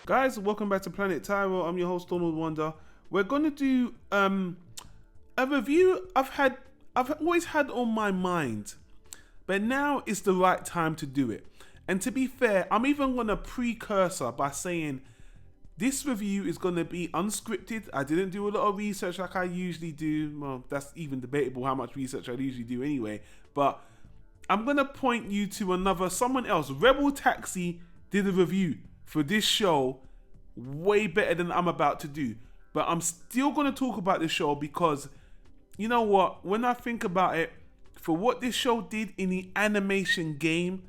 Guys, welcome back to Planet Tyro. I'm your host Donald Wonder. We're gonna do a review I've always had on my mind, but now is the right time to do it. And to be fair, I'm even gonna precursor by saying this review is gonna be unscripted. I didn't do a lot of research like I usually do. Well, that's even debatable how much research I usually do anyway. But I'm gonna point you to someone else. Rebel Taxi did a review for this show way better than I'm about to do. But I'm still going to talk about this show because, you know what, when I think about it, for what this show did in the animation game,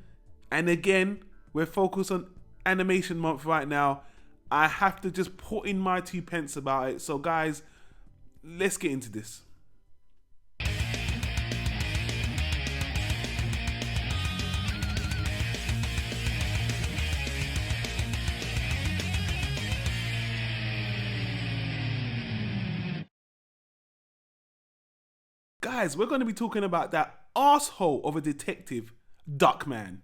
and again, we're focused on animation month right now, I have to just put in my 2 pence about it. So guys, let's get into this. Guys, we're going to be talking about that arsehole of a detective, Duckman.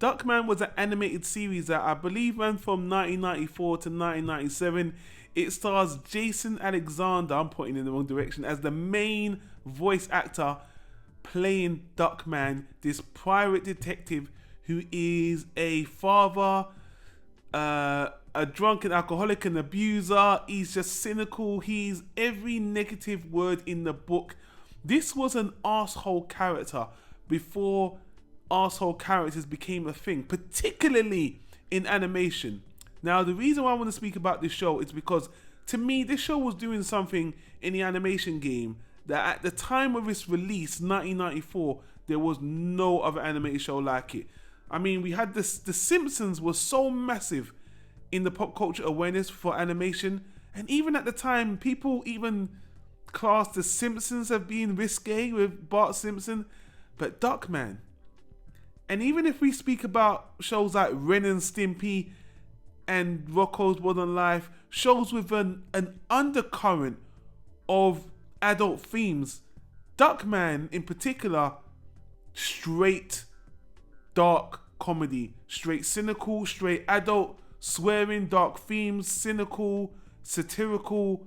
Duckman was an animated series that I believe ran from 1994 to 1997. It stars Jason Alexander, I'm pointing in the wrong direction, as the main voice actor playing Duckman, this private detective who is a father, a drunken alcoholic and abuser. He's just cynical. He's every negative word in the book. This was an arsehole character before arsehole characters became a thing, particularly in animation. Now, the reason why I want to speak about this show is because, to me, this show was doing something in the animation game that at the time of its release, 1994, there was no other animated show like it. I mean, we had this, The Simpsons was so massive in the pop culture awareness for animation, and even at the time, people even classed The Simpsons as being risque with Bart Simpson, but Duckman. And even if we speak about shows like Ren and Stimpy and Rocko's Modern Life, shows with an undercurrent of adult themes, Duckman in particular, straight dark comedy, straight cynical, straight adult, swearing, dark themes, cynical, satirical.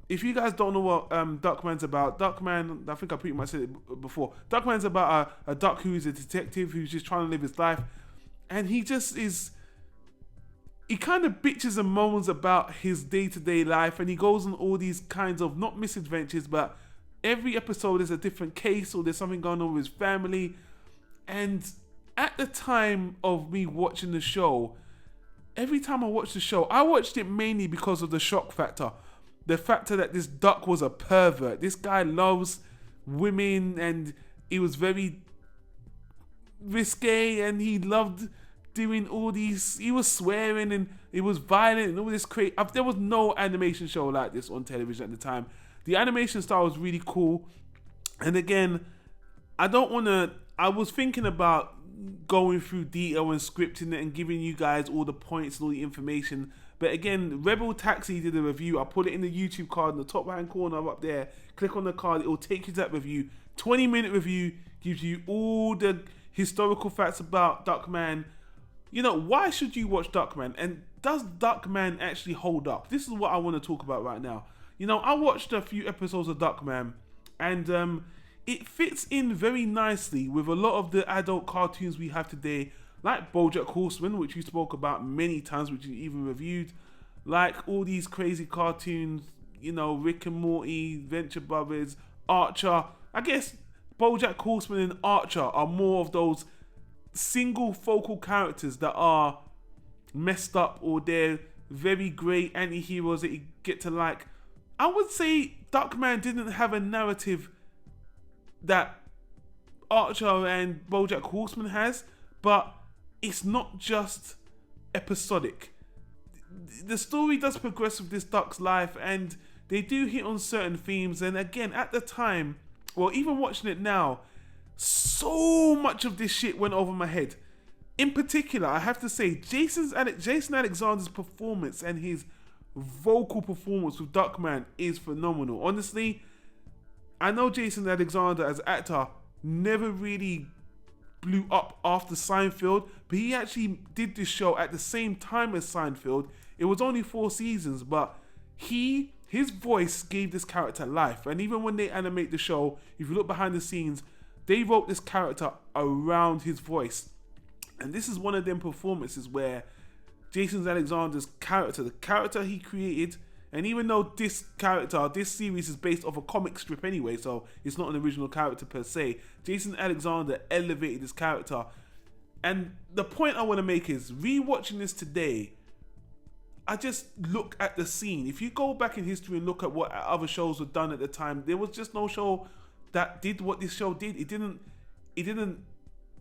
If you guys don't know what Duckman's about, Duckman, I think I pretty much said it before. Duckman's about a duck who is a detective who's just trying to live his life, and he just is. He kind of bitches and moans about his day-to-day life, and he goes on all these kinds of not misadventures, but every episode is a different case or there's something going on with his family. And at the time of me watching the show, every time I watched the show, I watched it mainly because of the shock factor. The factor that this duck was a pervert. This guy loves women and he was very risque and he loved doing all these, he was swearing and he was violent and all this crazy. There was no animation show like this on television at the time. The animation style was really cool. And again, I was thinking about going through detail and scripting it and giving you guys all the points and all the information, but again, Rebel Taxi did a review. I'll put it in the YouTube card in the top right hand corner up there. Click on the card, it will take you to that review. 20-minute review, gives you all the historical facts about Duckman. You know, why should you watch Duckman, and does Duckman actually hold up? This is what I want to talk about right now. You know, I watched a few episodes of Duckman, and it fits in very nicely with a lot of the adult cartoons we have today, like BoJack Horseman, which we spoke about many times, which we even reviewed, like all these crazy cartoons, you know, Rick and Morty, Venture Brothers, Archer. I guess BoJack Horseman and Archer are more of those single focal characters that are messed up, or they're very great anti-heroes that you get to like. I would say Duckman didn't have a narrative that Archer and BoJack Horseman has, but it's not just episodic. The story does progress with this duck's life, and they do hit on certain themes. And again, at the time, or even watching it now, so much of this shit went over my head. In particular, I have to say, Jason Alexander's performance and his vocal performance with Duckman is phenomenal. Honestly, I know Jason Alexander as an actor never really blew up after Seinfeld, but he actually did this show at the same time as Seinfeld. It was only 4 seasons, but his voice gave this character life. And even when they animate the show, if you look behind the scenes, they wrote this character around his voice. And this is one of them performances where Jason Alexander's character, the character he created, and even though this series is based off a comic strip anyway, so it's not an original character per se, Jason Alexander elevated this character. And the point I want to make is, rewatching this today, I just look at the scene. If you go back in history and look at what other shows were done at the time, there was just no show that did what this show did.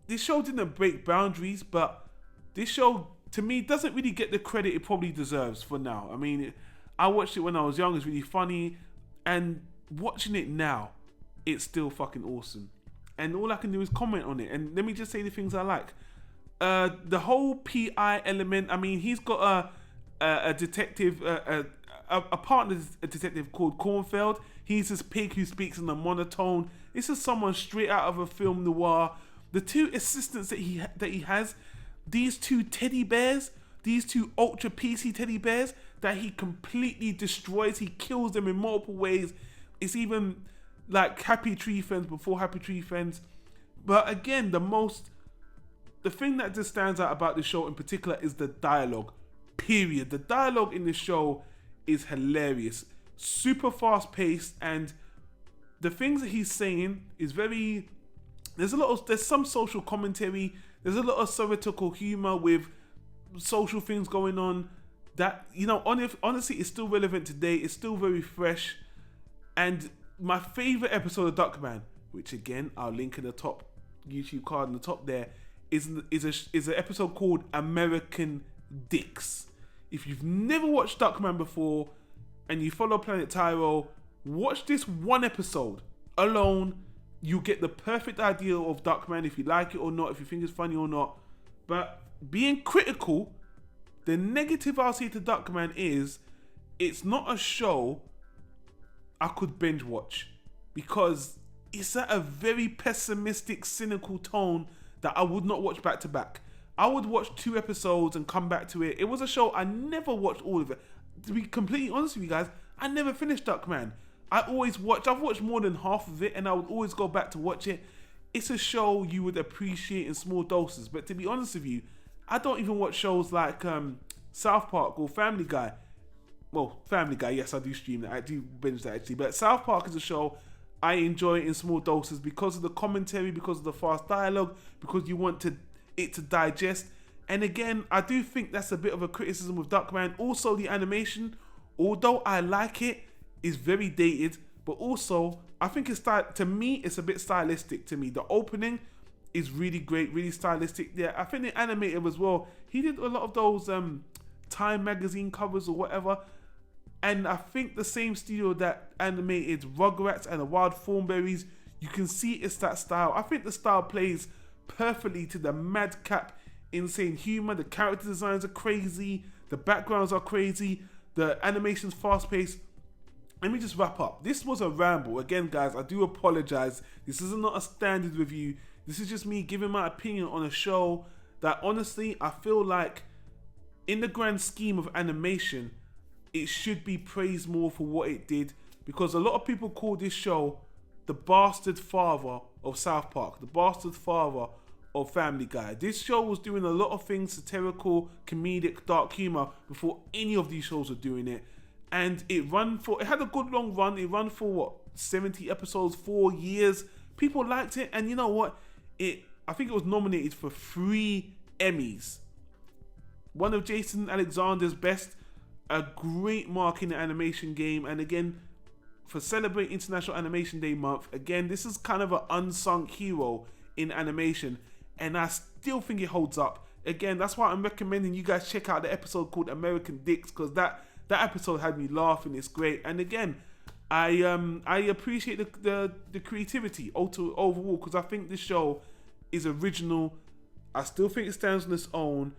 This show didn't break boundaries, but this show, to me, doesn't really get the credit it probably deserves for now. I mean, I watched it when I was young, it's really funny, and watching it now, it's still fucking awesome. And all I can do is comment on it. And let me just say the things I like. The whole PI element, I mean, he's got a detective, a partner detective called Kornfeld. He's this pig who speaks in a monotone. This is someone straight out of a film noir. The 2 assistants that he has, these 2 teddy bears, these 2 ultra PC teddy bears that he completely destroys. He kills them in multiple ways. It's even like Happy Tree Friends before Happy Tree Friends. But again, the thing that just stands out about the show in particular is the dialogue. Period. The dialogue in the show is hilarious, super fast paced, and the things that he's saying is very. There's some social commentary. There's a lot of satirical humor with social things going on that, you know, honestly, it's still relevant today. It's still very fresh. And my favorite episode of Duckman, which again I'll link in the top YouTube card in the top there, is an episode called American Dicks. If you've never watched Duckman before and you follow Planet Tyro, watch this one episode alone. You get the perfect idea of Duckman, if you like it or not, if you think it's funny or not. But being critical, the negative I'll say to Duckman is, it's not a show I could binge watch, because it's at a very pessimistic, cynical tone that I would not watch back to back. I would watch 2 episodes and come back to it. It was a show I never watched all of it. To be completely honest with you guys, I never finished Duckman. I've watched more than half of it, and I would always go back to watch it. It's a show you would appreciate in small doses. But to be honest with you, I don't even watch shows like South Park or Family Guy. Well, Family Guy, yes, I do stream that. I do binge that actually. But South Park is a show I enjoy in small doses because of the commentary, because of the fast dialogue, because you want it to digest. And again, I do think that's a bit of a criticism with Duckman. Also, the animation, although I like it, is very dated, but also I think it's to me it's a bit stylistic to me. The opening is really great, really stylistic. Yeah, I think the animator as well, he did a lot of those Time magazine covers or whatever, and I think the same studio that animated Rugrats and the Wild Thornberrys, you can see it's that style. I think the style plays perfectly to the madcap, insane humor. The character designs are crazy, the backgrounds are crazy, the animation's fast paced. Let me just wrap up. This was a ramble. Again, guys, I do apologize. This is not a standard review. This is just me giving my opinion on a show that honestly, I feel like in the grand scheme of animation, it should be praised more for what it did, because a lot of people call this show the bastard father of South Park, the bastard father of Family Guy. This show was doing a lot of things, satirical, comedic, dark humor, before any of these shows were doing it. And it had a good long run. It ran for 70 episodes, 4 years. People liked it, and you know what? I think it was nominated for 3 Emmys. One of Jason Alexander's best, a great mark in the animation game, and again, for celebrating International Animation Day month, again, this is kind of an unsung hero in animation, and I still think it holds up. Again, that's why I'm recommending you guys check out the episode called American Dicks, because that episode had me laughing. It's great. And again, I appreciate the creativity overall, because I think this show is original. I still think it stands on its own,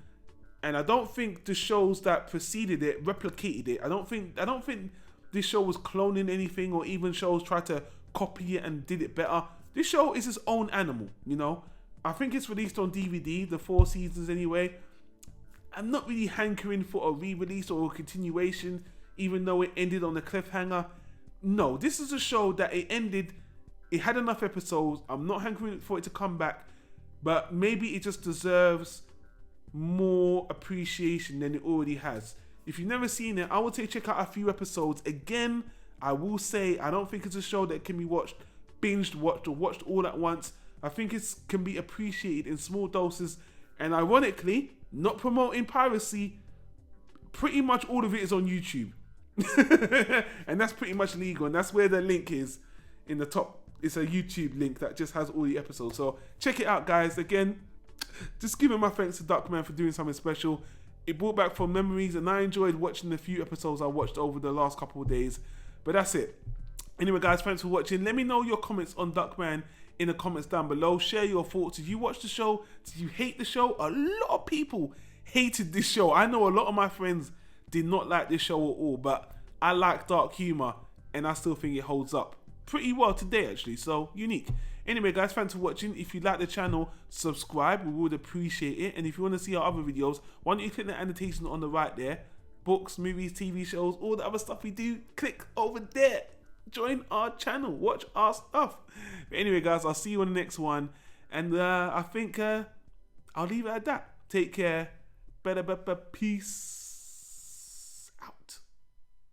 and I don't think the shows that preceded it replicated it. I don't think this show was cloning anything, or even shows tried to copy it and did it better. This show is its own animal, you know. I think it's released on DVD, the 4 seasons anyway. I'm not really hankering for a re-release or a continuation, even though it ended on a cliffhanger. No, this is a show that it ended, it had enough episodes. I'm not hankering for it to come back, but maybe it just deserves more appreciation than it already has. If you've never seen it, I would say check out a few episodes. Again, I will say I don't think it's a show that can be watched, binged, watched, or watched all at once. I think it can be appreciated in small doses. And ironically, not promoting piracy, pretty much all of it is on YouTube. And that's pretty much legal. And that's where the link is in the top. It's a YouTube link that just has all the episodes. So check it out, guys. Again, just giving my thanks to Duckman for doing something special. It brought back fond memories, and I enjoyed watching the few episodes I watched over the last couple of days. But that's it. Anyway, guys, thanks for watching. Let me know your comments on Duckman in the comments down below. Share your thoughts. Did you watch the show? Did you hate the show? A lot of people hated this show. I know a lot of my friends did not like this show at all, but I like dark humor, and I still think it holds up pretty well today, actually. So unique. Anyway, guys, thanks for watching. If you like the channel, subscribe. We would appreciate it. And if you want to see our other videos, why don't you click the annotation on the right there? Books, movies, TV shows, all the other stuff we do, click over there. Join our channel. Watch our stuff. But anyway, guys, I'll see you on the next one. And I think I'll leave it at that. Take care. Peace out.